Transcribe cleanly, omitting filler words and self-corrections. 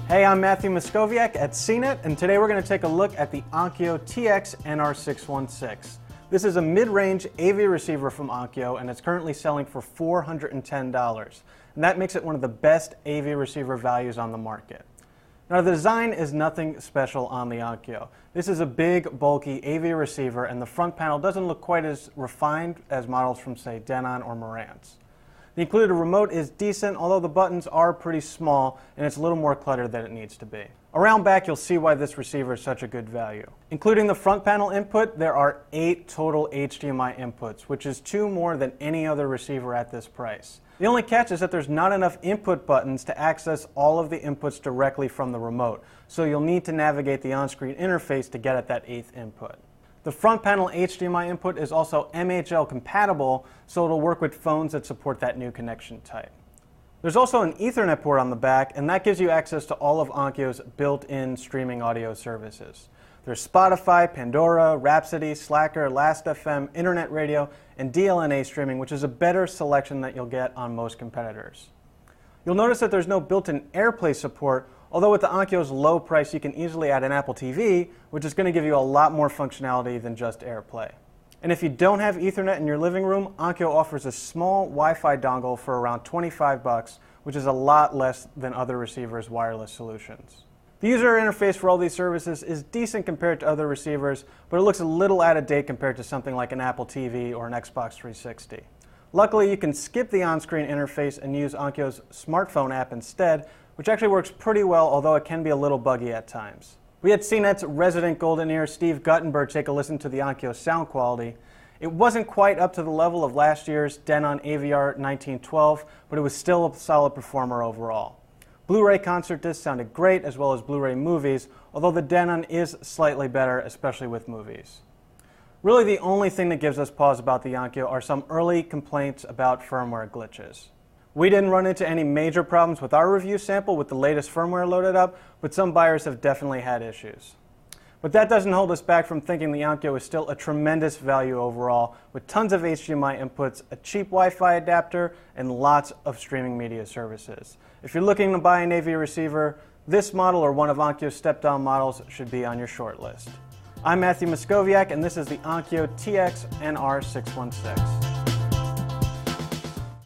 Hey, I'm Matthew Moscoviak at CNET, and today we're going to take a look at the Onkyo TX NR616. This is a mid-range AV receiver from Onkyo, and it's currently selling for $410. And that makes it one of the best AV receiver values on the market. Now, the design is nothing special on the Onkyo. This is a big, bulky AV receiver, and the front panel doesn't look quite as refined as models from, say, Denon or Marantz. The included remote is decent, although the buttons are pretty small and it's a little more cluttered than it needs to be. Around back, you'll see why this receiver is such a good value. Including the front panel input, there are 8 total HDMI inputs, which is 2 more than any other receiver at this price. The only catch is that there's not enough input buttons to access all of the inputs directly from the remote, so you'll need to navigate the on-screen interface to get at that 8th input. The front panel HDMI input is also MHL compatible, so it'll work with phones that support that new connection type. There's also an Ethernet port on the back, and that gives you access to all of Onkyo's built-in streaming audio services. There's Spotify, Pandora, Rhapsody, Slacker, Last.fm, Internet Radio, and DLNA streaming, which is a better selection that you'll get on most competitors. You'll notice that there's no built-in AirPlay support, although with the Onkyo's low price you can easily add an Apple TV, which is going to give you a lot more functionality than just AirPlay. And if you don't have Ethernet in your living room, Onkyo offers a small Wi-Fi dongle for around $25, which is a lot less than other receivers' wireless solutions. The user interface for all these services is decent compared to other receivers, but it looks a little out of date compared to something like an Apple TV or an Xbox 360. Luckily, you can skip the on-screen interface and use Onkyo's smartphone app instead, which actually works pretty well, although it can be a little buggy at times. We had CNET's resident golden ear, Steve Guttenberg, take a listen to the Onkyo sound quality. It wasn't quite up to the level of last year's Denon AVR 1912, but it was still a solid performer overall. Blu-ray concert discs sounded great, as well as Blu-ray movies, although the Denon is slightly better, especially with movies. Really, the only thing that gives us pause about the Onkyo are some early complaints about firmware glitches. We didn't run into any major problems with our review sample with the latest firmware loaded up, but some buyers have definitely had issues. But that doesn't hold us back from thinking the Onkyo is still a tremendous value overall, with tons of HDMI inputs, a cheap Wi-Fi adapter, and lots of streaming media services. If you're looking to buy an AV receiver, this model or one of Onkyo's step-down models should be on your short list. I'm Matthew Moscoviak, and this is the Onkyo TX NR616.